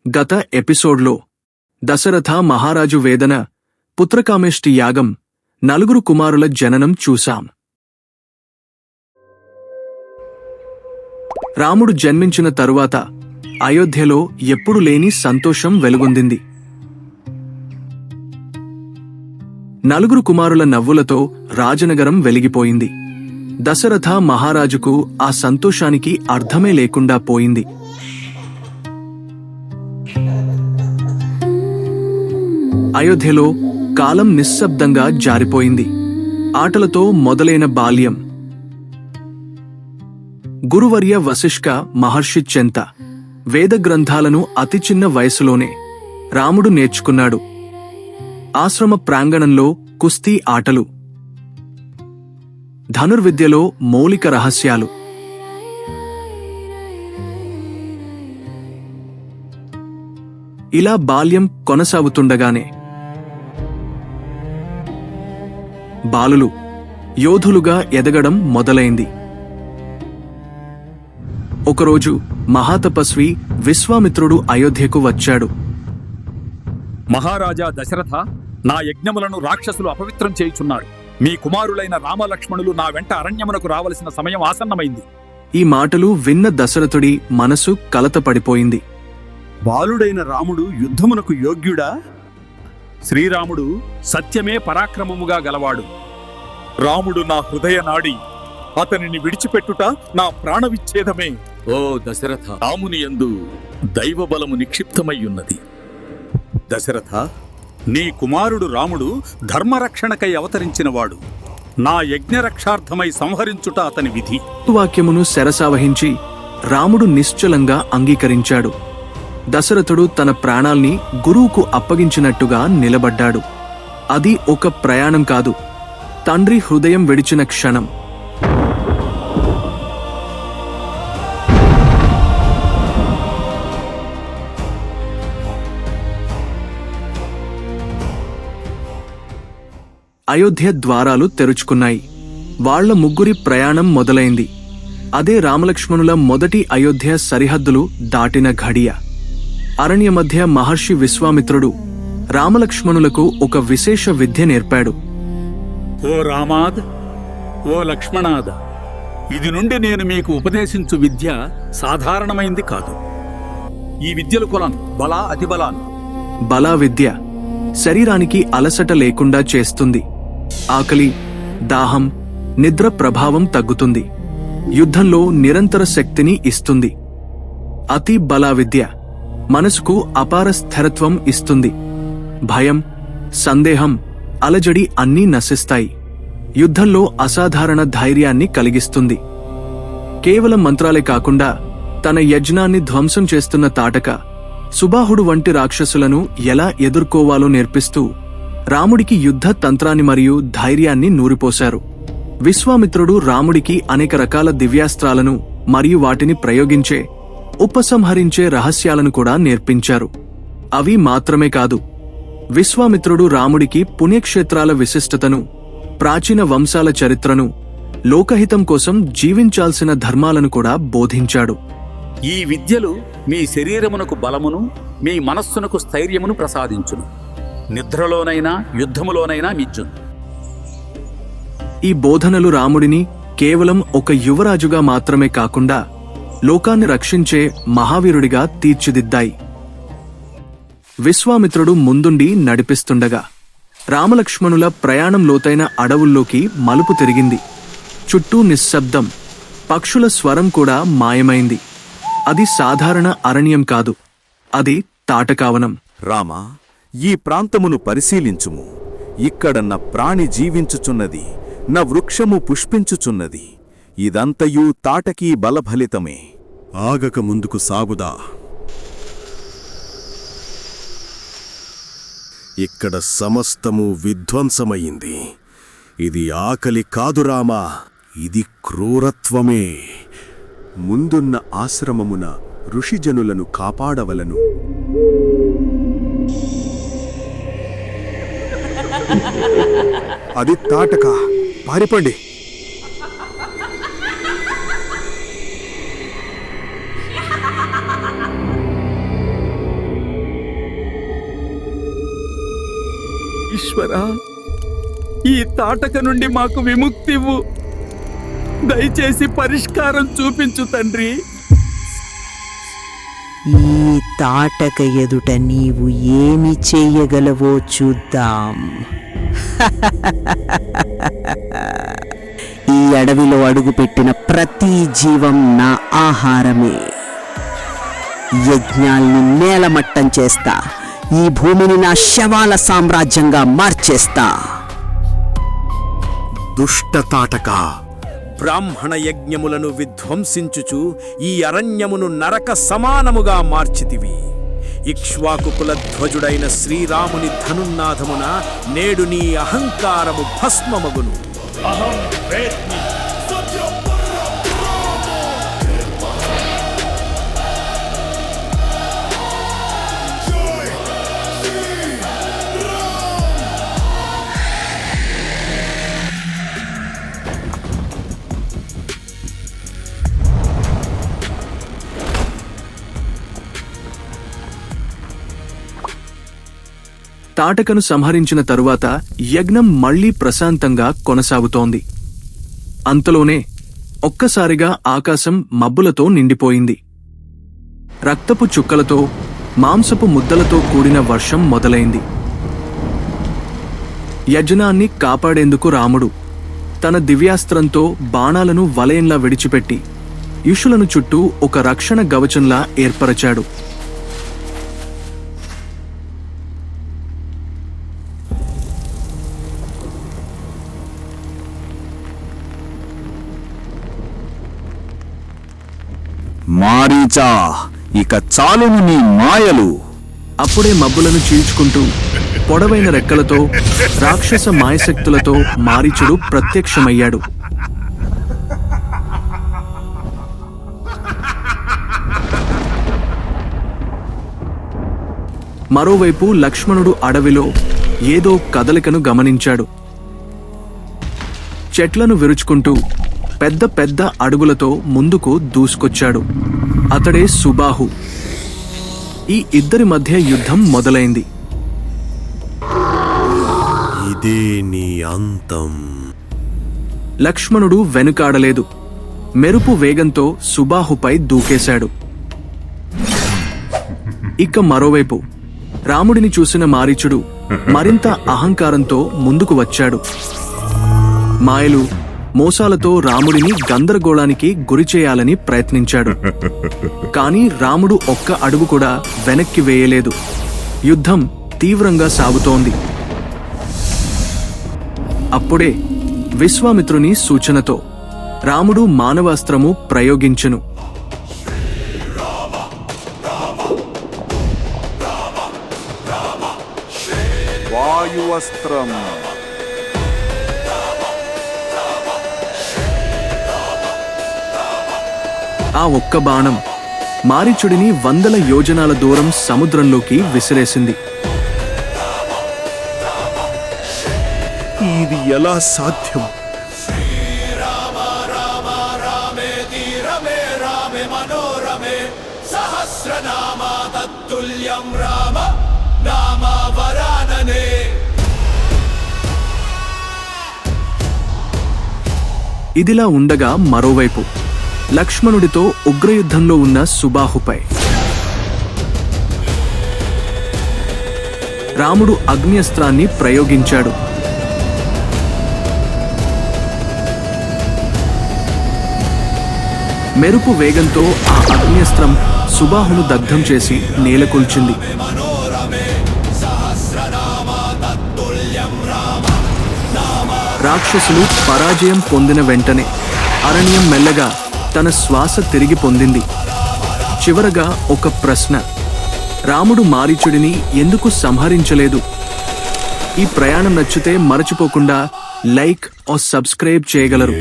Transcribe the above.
గత ఎపిసోడ్లో దశరథ మహారాజు వేదన, పుత్రకామేష్టి యాగం, నలుగురు కుమారుల జననం చూశాం. రాముడు జన్మించిన తరువాత అయోధ్యలో ఎప్పుడు లేని సంతోషం వెలుగొందింది. నలుగురు కుమారుల నవ్వులతో రాజనగరం వెలిగిపోయింది. దశరథ మహారాజుకు ఆ సంతోషానికి అర్థమే లేకుండా పోయింది. అయోధ్యలో కాలం నిశ్శబ్దంగా జారిపోయింది. ఆటలతో మొదలైన బాల్యం. గురువర్య వశిష్ఠ మహర్షి చెంత వేదగ్రంథాలను అతి చిన్న వయసులోనే రాముడు నేర్చుకున్నాడు. ఆశ్రమ ప్రాంగణంలో కుస్తీ ఆటలు, ధనుర్విద్యలో మౌలిక రహస్యాలు. ఇలా బాల్యం కొనసాగుతుండగానే బాలులు యోధులుగా ఎదగడం మొదలైంది. ఒకరోజు మహాతపస్వి విశ్వామిత్రుడు అయోధ్యకు వచ్చాడు. మహారాజా దశరథ, నా యజ్ఞములను రాక్షసులు అపవిత్రం చేయుచున్నారు. మీ కుమారులైన రామలక్ష్మణులు నా వెంట అరణ్యమునకు రావలసిన సమయం ఆసన్నమైంది. ఈ మాటలు విన్న దశరథుడి మనసు కలతపడిపోయింది. బాలుడైన రాముడు యుద్ధమునకు యోగ్యుడా? శ్రీరాముడు సత్యమే పరాక్రమముగా గలవాడు. రాముడు నా హృదయ నాడి. అతనిని విడిచిపెట్టుట నా ప్రాణవిచ్ఛేదమే. ఓ దశరథ, రాముని యందు దైవబలము నిక్షిప్తమయ్యున్నది. దశరథ, నీ కుమారుడు రాముడు ధర్మరక్షణకై అవతరించినవాడు. నా యజ్ఞరక్షార్థమై సంహరించుట అతని విధి. వాక్యమును శరసావహించి రాముడు నిశ్చలంగా అంగీకరించాడు. దశరథుడు తన ప్రాణాల్ని గురువుకు అప్పగించినట్టుగా నిలబడ్డాడు. అది ఒక ప్రయాణం కాదు, తండ్రి హృదయం విడిచిన క్షణం. అయోధ్య ద్వారాలు తెరుచుకున్నాయి. వాళ్ల ముగ్గురి ప్రయాణం మొదలైంది. అదే రామలక్ష్మణుల మొదటి అయోధ్య సరిహద్దులు దాటిన ఘడియ. అరణ్య మధ్య మహర్షి విశ్వామిత్రుడు రామలక్ష్మణులకు ఒక విశేష విద్య నేర్పాడు. ఓ రామాద్, ఓ లక్ష్మణాద్, ఇది నుండి నేను మీకు ఉపదేశించు విద్య సాధారణమైంది కాదు. ఈ విద్యలు కొలను బలా అతిబలాలు. బలా విద్య శరీరానికి అలసట లేకుండా చేస్తుంది. ఆకలి, దాహం, నిద్ర ప్రభావం తగ్గుతుంది. యుద్ధంలో నిరంతర శక్తిని ఇస్తుంది. అతి బలా విద్య మనసుకు అపార స్థిరత్వం ఇస్తుంది. భయం, సందేహం, అలజడి అన్నీ నశిస్తాయి. యుద్ధంలో అసాధారణ ధైర్యాన్ని కలిగిస్తుంది. కేవలం మంత్రాలే కాకుండా తన యజ్ఞాన్ని ధ్వంసం చేస్తున్న తాటక, సుబాహుడు వంటి రాక్షసులను ఎలా ఎదుర్కోవాలో నేర్పిస్తూ రాముడికి యుద్ధ తంత్రాన్ని మరియు ధైర్యాన్ని నూరిపోశారు. విశ్వామిత్రుడు రాముడికి అనేక రకాల దివ్యాస్త్రాలను మరియు వాటిని ప్రయోగించే, ఉపసంహరించే రహస్యాలను కూడా నేర్పించారు. అవి మాత్రమే కాదు, విశ్వామిత్రుడు రాముడికి పుణ్యక్షేత్రాల విశిష్టతను, ప్రాచీన వంశాల చరిత్రను, లోకహితం కోసం జీవించాల్సిన ధర్మాలను కూడా బోధించాడు. ఈ విద్యలు మీ శరీరమునకు బలమును, మీ మనస్సునకు స్థైర్యమును ప్రసాదించును. నిద్రలోనైనా యుద్ధములోనైనా మిచ్చును. ఈ బోధనలు రాముడిని కేవలం ఒక యువరాజుగా మాత్రమే కాకుండా లోకాన్ని రక్షించే మహావీరుడిగా తీర్చిదిద్దాయి. విశ్వామిత్రుడు ముందుండి నడిపిస్తుండగా రామలక్ష్మణుల ప్రయాణం లోతైన అడవుల్లోకి మలుపు తిరిగింది. చుట్టూ నిశ్శబ్దం, పక్షుల స్వరం కూడా మాయమైంది. అది సాధారణ అరణ్యం కాదు, అది తాటకావనం. రామా, ఈ ప్రాంతమును పరిశీలించుము. ఇక్కడన్న ప్రాణి జీవించుచున్నది, న వృక్షము పుష్పించుచున్నది. ఇదంతయూ తాటకీ బలఫలితమే. ఆగక ముందుకు సాగుదా. ఇక్కడ సమస్తము విధ్వంసమయింది. ఇది ఆకలి కాదు రామా, ఇది క్రూరత్వమే. ముందున్న ఆశ్రమమున ఋషిజనులను కాపాడవలను. అది తాటక, పారిపండి. ఈశ్వరా, ఈ తాటక నుండి మాకు విముక్తివ్వు. దయచేసి పరిష్కారం చూపించు తండ్రి. ఈ తాటక ఎదుట నీవు ఏమి చెయ్యగలవో చూద్దాం. ఈ అడవిలో అడుగుపెట్టిన ప్రతి జీవం నా ఆహారమే. యజ్ఞాల్ని నేలమట్టం చేస్తా. ఈ భూమిని నా శవాల సామ్రాజ్యంగా మార్చేస్తా. దుష్ట తాటక, బ్రాహ్మణ యజ్ఞములను విధ్వంసించుచు ఈ అరణ్యమును నరక సమానముగా మార్చితివి. ఇక్ష్వాకు కులధ్వజుడైన శ్రీరాముని ధనున్నాథమున నేడు నీ అహంకారము భస్మమగును. తాటకను సంహరించిన తరువాత యజ్ఞం మళ్లీ ప్రశాంతంగా కొనసాగుతోంది. అంతలోనే ఒక్కసారిగా ఆకాశం మబ్బులతో నిండిపోయింది. రక్తపు చుక్కలతో, మాంసపు ముద్దలతో కూడిన వర్షం మొదలైంది. యజ్ఞాన్ని కాపాడేందుకు రాముడు తన దివ్యాస్త్రంతో బాణాలను వలయంలా విడిచిపెట్టి ఇషులను చుట్టూ ఒక రక్షణ గవచంలా ఏర్పరచాడు. మారీచా, ఇక చాలును నీ మాయలు. అప్పుడే మబ్బులను చీల్చుకుంటూ పొడవైన రెక్కలతో, రాక్షస మాయశక్తులతో మారీచుడు ప్రత్యక్షమయ్యాడు. మరోవైపు లక్ష్మణుడు అడవిలో ఏదో కదలికను గమనించాడు. చెట్లను విరుచుకుంటూ పెద్ద పెద్ద అడుగులతో ముందుకు దూసుకొచ్చాడు. అతడే సుబాహు. ఈ ఇద్దరి మధ్య యుద్ధం మొదలైంది. ఇదే నీ అంతం. లక్ష్మణుడు వెనుకాడలేదు. మెరుపు వేగంతో సుబాహుపై దూకేశాడు. ఇక మరోవైపు రాముడిని చూసిన మారీచుడు మరింత అహంకారంతో ముందుకు వచ్చాడు. మాయలు, మోసాలతో రాముడిని గందరగోళానికి గురిచేయాలని ప్రయత్నించాడు. కాని రాముడు ఒక్క అడుగు కూడా వెనక్కి వేయలేదు. యుద్ధం తీవ్రంగా సాగుతోంది. అప్పుడే విశ్వామిత్రుని సూచనతో రాముడు మానవాస్త్రము ప్రయోగించెను. వాయువస్త్రం. ఆ ఒక్క బాణం మారీచుడిని 100 యోజనాల దూరం సముద్రంలోకి విసిరేసింది. ఇది ఎలా సాధ్యం? ఇదిలా ఉండగా మరోవైపు లక్ష్మణుడితో ఉగ్రయుద్ధంలో ఉన్న సుబాహుపై రాముడు అగ్న్యస్త్రాన్ని ప్రయోగించాడు. మెరుపు వేగంతో ఆ అగ్న్యస్త్రం సుబాహును దగ్ధం చేసి నేలకొల్చింది. రాక్షసులు పరాజయం పొందిన వెంటనే అరణ్యం మెల్లగా తన శ్వాస తిరిగి పొందింది. చివరగా ఒక ప్రశ్న: రాముడు మారీచుడిని ఎందుకు సంహరించలేదు? ఈ ప్రయాణం నచ్చితే మరచిపోకుండా లైక్ ఓ సబ్స్క్రైబ్ చేయగలరు.